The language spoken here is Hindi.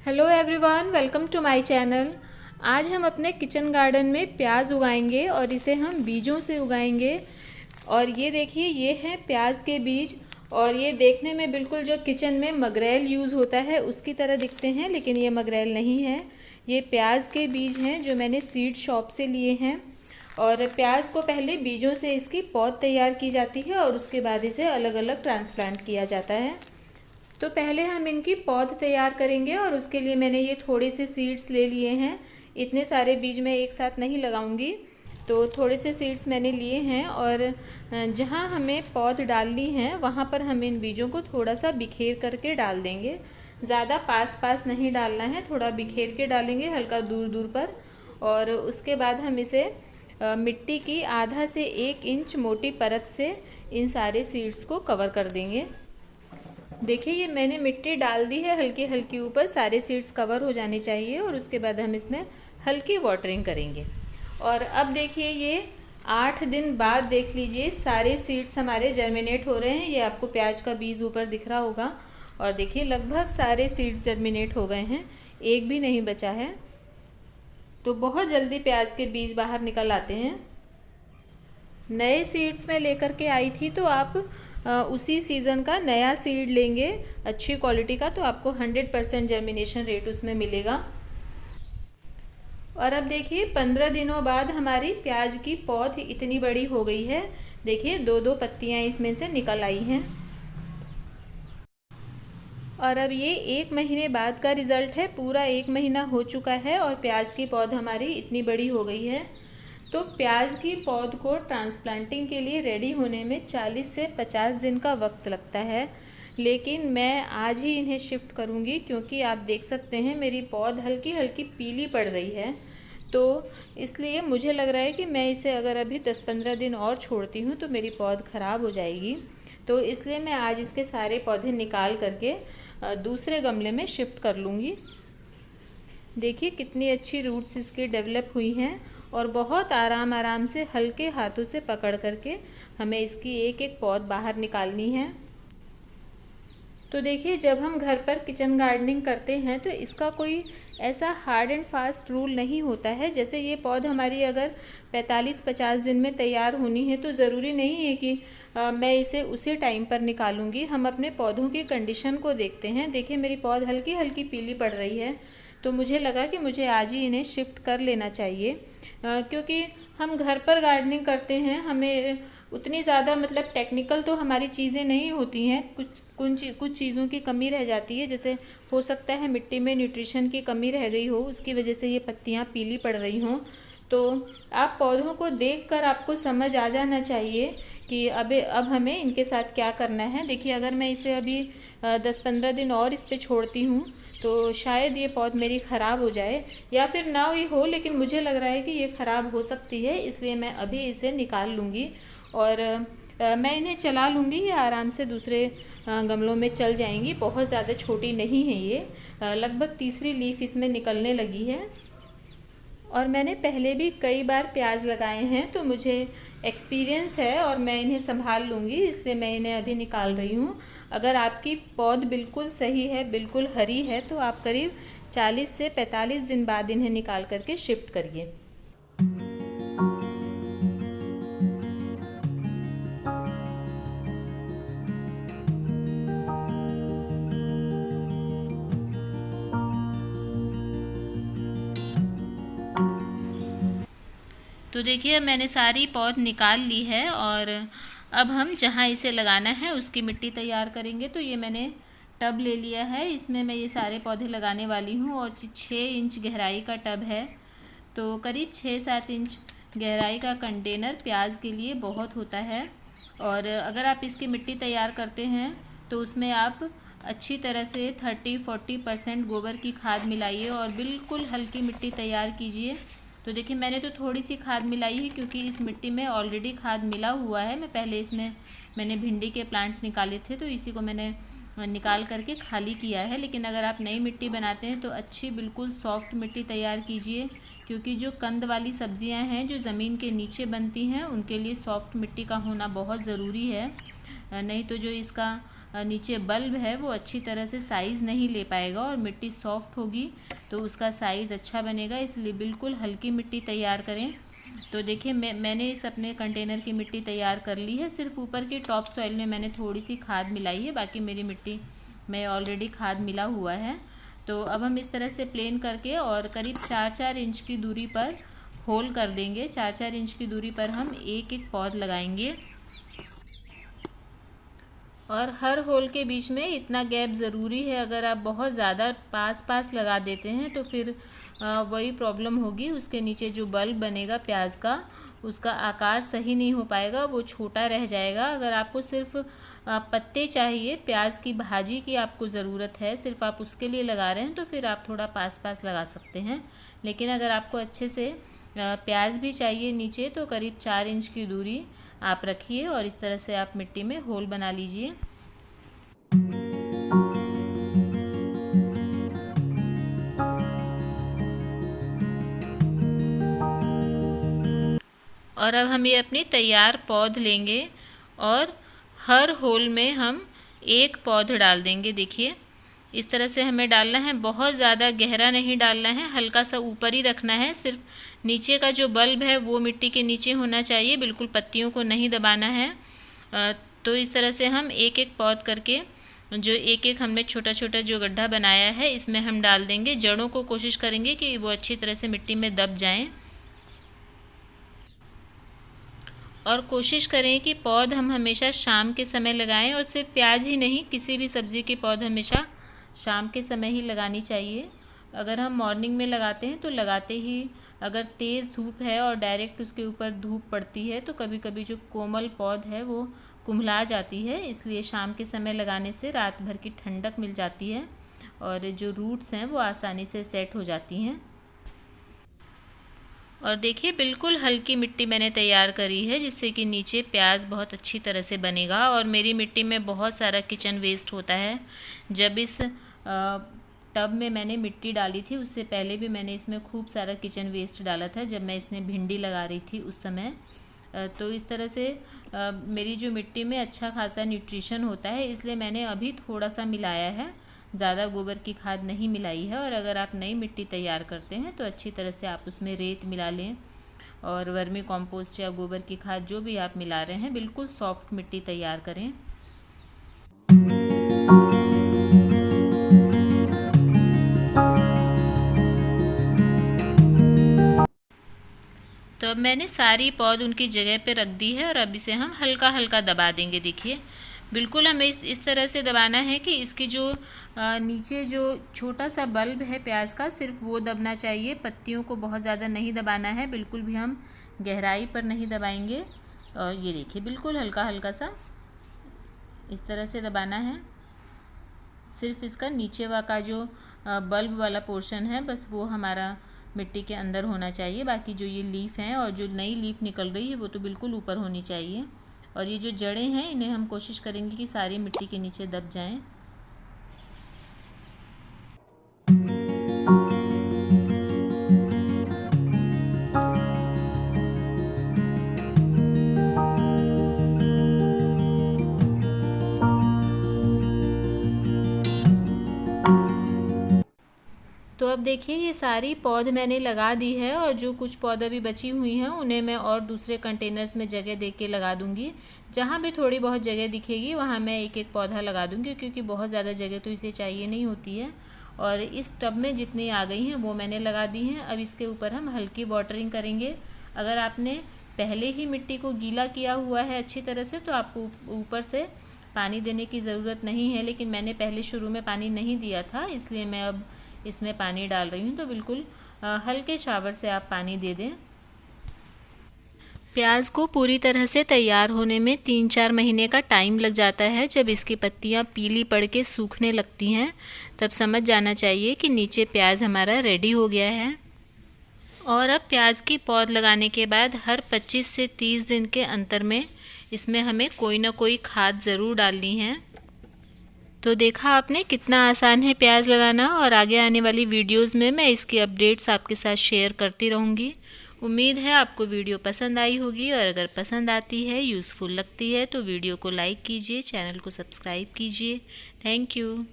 Hello everyone, welcome to my channel. आज हम अपने किचन गार्डन में प्याज उगाएंगे और इसे हम बीजों से उगाएंगे। और ये देखिए, ये हैं प्याज के बीज। और ये देखने में बिल्कुल जो किचन में मगरेल यूज़ होता है उसकी तरह दिखते हैं, लेकिन ये मगरेल नहीं है। ये प्याज के बीज हैं जो मैंने सीड शॉप से लिए हैं। और प्याज को पहले बीजों से इसकी पौध तैयार की जाती है और उसके बाद इसे अलग अलग ट्रांसप्लांट किया जाता है। तो पहले हम इनकी पौध तैयार करेंगे और उसके लिए मैंने ये थोड़े से सीड्स ले लिए हैं। इतने सारे बीज मैं एक साथ नहीं लगाऊंगी, तो थोड़े से सीड्स मैंने लिए हैं। और जहाँ हमें पौध डालनी है वहाँ पर हम इन बीजों को थोड़ा सा बिखेर करके डाल देंगे। ज़्यादा पास पास नहीं डालना है, थोड़ा बिखेर के डालेंगे, हल्का दूर दूर पर। और उसके बाद हम इसे मिट्टी की आधा से 1 इंच मोटी परत से इन सारे सीड्स को कवर कर देंगे। देखिए, ये मैंने मिट्टी डाल दी है हल्की हल्की ऊपर, सारे सीड्स कवर हो जाने चाहिए। और उसके बाद हम इसमें हल्की वाटरिंग करेंगे। और अब देखिए, ये 8 दिन बाद देख लीजिए सारे सीड्स हमारे जर्मिनेट हो रहे हैं। ये आपको प्याज का बीज ऊपर दिख रहा होगा। और देखिए, लगभग सारे सीड्स जर्मिनेट हो गए हैं, एक भी नहीं बचा है। तो बहुत जल्दी प्याज के बीज बाहर निकल आते हैं। नए सीड्स में लेकर के आई थी, तो आप उसी सीज़न का नया सीड लेंगे अच्छी क्वालिटी का, तो आपको 100% जर्मिनेशन रेट उसमें मिलेगा। और अब देखिए, 15 दिनों बाद हमारी प्याज की पौध इतनी बड़ी हो गई है। देखिए, 2-2 पत्तियां इसमें से निकल आई हैं। और अब ये 1 महीने बाद का रिज़ल्ट है। पूरा 1 महीना हो चुका है और प्याज की पौध हमारी इतनी बड़ी हो गई है। तो प्याज की पौध को ट्रांसप्लांटिंग के लिए रेडी होने में 40 से 50 दिन का वक्त लगता है। लेकिन मैं आज ही इन्हें शिफ्ट करूंगी, क्योंकि आप देख सकते हैं मेरी पौध हल्की हल्की पीली पड़ रही है। तो इसलिए मुझे लग रहा है कि मैं इसे अगर अभी 10-15 दिन और छोड़ती हूँ तो मेरी पौध ख़राब हो जाएगी। तो इसलिए मैं आज इसके सारे पौधे निकाल करके दूसरे गमले में शिफ्ट कर लूँगी। देखिए, कितनी अच्छी रूट्स इसकी डेवलप हुई हैं। और बहुत आराम आराम से हल्के हाथों से पकड़ करके हमें इसकी एक एक पौध बाहर निकालनी है। तो देखिए, जब हम घर पर किचन गार्डनिंग करते हैं तो इसका कोई ऐसा हार्ड एंड फास्ट रूल नहीं होता है। जैसे ये पौध हमारी अगर 45-50 दिन में तैयार होनी है, तो ज़रूरी नहीं है कि मैं इसे उसी टाइम पर निकालूंगी। हम अपने पौधों की कंडीशन को देखते हैं। देखिए, मेरी पौध हल्की हल्की पीली पड़ रही है, तो मुझे लगा कि मुझे आज ही इन्हें शिफ्ट कर लेना चाहिए। क्योंकि हम घर पर गार्डनिंग करते हैं, हमें उतनी ज़्यादा मतलब टेक्निकल तो हमारी चीज़ें नहीं होती हैं। कुछ चीज़ों की कमी रह जाती है। जैसे हो सकता है मिट्टी में न्यूट्रिशन की कमी रह गई हो, उसकी वजह से ये पत्तियाँ पीली पड़ रही हों। तो आप पौधों को देखकर आपको समझ आ जाना चाहिए कि अब हमें इनके साथ क्या करना है। देखिए, अगर मैं इसे अभी 10-15 दिन और इस पर छोड़ती हूँ तो शायद ये पौध मेरी ख़राब हो जाए, या फिर ना ही हो, लेकिन मुझे लग रहा है कि ये ख़राब हो सकती है। इसलिए मैं अभी इसे निकाल लूँगी और मैं इन्हें चला लूँगी। ये आराम से दूसरे गमलों में चल जाएंगी। बहुत ज़्यादा छोटी नहीं है ये, लगभग तीसरी लीफ इसमें निकलने लगी है। और मैंने पहले भी कई बार प्याज लगाए हैं, तो मुझे एक्सपीरियंस है और मैं इन्हें संभाल लूँगी, इसलिए मैं इन्हें अभी निकाल रही हूँ। अगर आपकी पौध बिल्कुल सही है, बिल्कुल हरी है, तो आप करीब 40 से 45 दिन बाद इन्हें निकाल करके शिफ्ट करिए। तो देखिए, मैंने सारी पौध निकाल ली है और अब हम जहाँ इसे लगाना है उसकी मिट्टी तैयार करेंगे। तो ये मैंने टब ले लिया है, इसमें मैं ये सारे पौधे लगाने वाली हूँ। और 6 इंच गहराई का टब है, तो करीब 6-7 इंच गहराई का कंटेनर प्याज के लिए बहुत होता है। और अगर आप इसकी मिट्टी तैयार करते हैं तो उसमें आप अच्छी तरह से 30-40% गोबर की खाद मिलाइए और बिल्कुल हल्की मिट्टी तैयार कीजिए। तो देखिए, मैंने तो थोड़ी सी खाद मिलाई है, क्योंकि इस मिट्टी में ऑलरेडी खाद मिला हुआ है। मैं पहले इसमें मैंने भिंडी के प्लांट निकाले थे, तो इसी को मैंने निकाल करके खाली किया है। लेकिन अगर आप नई मिट्टी बनाते हैं तो अच्छी बिल्कुल सॉफ्ट मिट्टी तैयार कीजिए, क्योंकि जो कंद वाली सब्जियां हैं जो ज़मीन के नीचे बनती हैं उनके लिए सॉफ्ट मिट्टी का होना बहुत ज़रूरी है। नहीं तो जो इसका नीचे बल्ब है वो अच्छी तरह से साइज़ नहीं ले पाएगा और मिट्टी सॉफ्ट होगी तो उसका साइज़ अच्छा बनेगा। इसलिए बिल्कुल हल्की मिट्टी तैयार करें। तो देखिए मैंने इस अपने कंटेनर की मिट्टी तैयार कर ली है। सिर्फ ऊपर की टॉप सॉइल में मैंने थोड़ी सी खाद मिलाई है, बाकी मेरी मिट्टी में ऑलरेडी खाद मिला हुआ है। तो अब हम इस तरह से प्लेन करके और करीब 4-4 इंच की दूरी पर होल कर देंगे। 4-4 इंच की दूरी पर हम एक एक पौध लगाएंगे और हर होल के बीच में इतना गैप ज़रूरी है। अगर आप बहुत ज़्यादा पास पास लगा देते हैं तो फिर वही प्रॉब्लम होगी, उसके नीचे जो बल्ब बनेगा प्याज का उसका आकार सही नहीं हो पाएगा, वो छोटा रह जाएगा। अगर आपको सिर्फ पत्ते चाहिए, प्याज की भाजी की आपको ज़रूरत है, सिर्फ आप उसके लिए लगा रहे हैं तो फिर आप थोड़ा पास पास लगा सकते हैं। लेकिन अगर आपको अच्छे से प्याज भी चाहिए नीचे तो करीब 4 इंच की दूरी आप रखिए और इस तरह से आप मिट्टी में होल बना लीजिए। और अब हम ये अपनी तैयार पौध लेंगे और हर होल में हम एक पौध डाल देंगे। देखिए इस तरह से हमें डालना है, बहुत ज़्यादा गहरा नहीं डालना है, हल्का सा ऊपर ही रखना है। सिर्फ नीचे का जो बल्ब है वो मिट्टी के नीचे होना चाहिए, बिल्कुल पत्तियों को नहीं दबाना है। तो इस तरह से हम एक एक पौध करके जो एक एक हमने छोटा छोटा जो गड्ढा बनाया है इसमें हम डाल देंगे। जड़ों को कोशिश करेंगे कि वो अच्छी तरह से मिट्टी में दब जाएं और कोशिश करें कि पौध हम हमेशा शाम के समय लगाएं और सिर्फ प्याज ही नहीं, किसी भी सब्ज़ी के पौध हमेशा शाम के समय ही लगानी चाहिए। अगर हम मॉर्निंग में लगाते हैं तो लगाते ही अगर तेज़ धूप है और डायरेक्ट उसके ऊपर धूप पड़ती है तो कभी कभी जो कोमल पौध है वो कुम्हला जाती है। इसलिए शाम के समय लगाने से रात भर की ठंडक मिल जाती है और जो रूट्स हैं वो आसानी से सेट हो जाती हैं। और देखिए बिल्कुल हल्की मिट्टी मैंने तैयार करी है जिससे कि नीचे प्याज बहुत अच्छी तरह से बनेगा। और मेरी मिट्टी में बहुत सारा किचन वेस्ट होता है। जब इस टब में मैंने मिट्टी डाली थी उससे पहले भी मैंने इसमें खूब सारा किचन वेस्ट डाला था, जब मैं इसमें भिंडी लगा रही थी उस समय। तो इस तरह से मेरी जो मिट्टी में अच्छा खासा न्यूट्रिशन होता है, इसलिए मैंने अभी थोड़ा सा मिलाया है, ज़्यादा गोबर की खाद नहीं मिलाई है। और अगर आप नई मिट्टी तैयार करते हैं तो अच्छी तरह से आप उसमें रेत मिला लें और वर्मी कॉम्पोस्ट या गोबर की खाद जो भी आप मिला रहे हैं, बिल्कुल सॉफ्ट मिट्टी तैयार करें। तो अब मैंने सारी पौध उनकी जगह पे रख दी है और अब इसे हम हल्का हल्का दबा देंगे। देखिए बिल्कुल हमें इस तरह से दबाना है कि इसकी जो नीचे जो छोटा सा बल्ब है प्याज का, सिर्फ वो दबना चाहिए। पत्तियों को बहुत ज़्यादा नहीं दबाना है, बिल्कुल भी हम गहराई पर नहीं दबाएंगे। और ये देखिए बिल्कुल हल्का हल्का सा इस तरह से दबाना है। सिर्फ इसका नीचे का जो बल्ब वाला पोर्शन है बस वो हमारा मिट्टी के अंदर होना चाहिए। बाकी जो ये लीफ हैं और जो नई लीफ निकल रही है वो तो बिल्कुल ऊपर होनी चाहिए। और ये जो जड़ें हैं इन्हें हम कोशिश करेंगे कि सारी मिट्टी के नीचे दब जाएं। तो अब देखिए ये सारी पौध मैंने लगा दी है और जो कुछ पौध अभी बची हुई हैं उन्हें मैं और दूसरे कंटेनर्स में जगह दे के लगा दूंगी। जहाँ भी थोड़ी बहुत जगह दिखेगी वहाँ मैं एक एक पौधा लगा दूंगी, क्योंकि बहुत ज़्यादा जगह तो इसे चाहिए नहीं होती है। और इस टब में जितनी आ गई हैं वो मैंने लगा दी हैं। अब इसके ऊपर हम हल्की वाटरिंग करेंगे। अगर आपने पहले ही मिट्टी को गीला किया हुआ है अच्छी तरह से तो आपको ऊपर से पानी देने की ज़रूरत नहीं है, लेकिन मैंने पहले शुरू में पानी नहीं दिया था इसलिए मैं अब इसमें पानी डाल रही हूँ। तो बिल्कुल हल्के शावर से आप पानी दे दें। प्याज को पूरी तरह से तैयार होने में 3-4 महीने का टाइम लग जाता है। जब इसकी पत्तियाँ पीली पड़ के सूखने लगती हैं तब समझ जाना चाहिए कि नीचे प्याज हमारा रेडी हो गया है। और अब प्याज की पौध लगाने के बाद हर 25 से 30 दिन के अंतर में इसमें हमें कोई ना कोई खाद ज़रूर डालनी है। तो देखा आपने कितना आसान है प्याज लगाना। और आगे आने वाली वीडियोस में मैं इसकी अपडेट्स आपके साथ शेयर करती रहूँगी। उम्मीद है आपको वीडियो पसंद आई होगी, और अगर पसंद आती है, यूज़फुल लगती है, तो वीडियो को लाइक कीजिए, चैनल को सब्सक्राइब कीजिए। Thank you.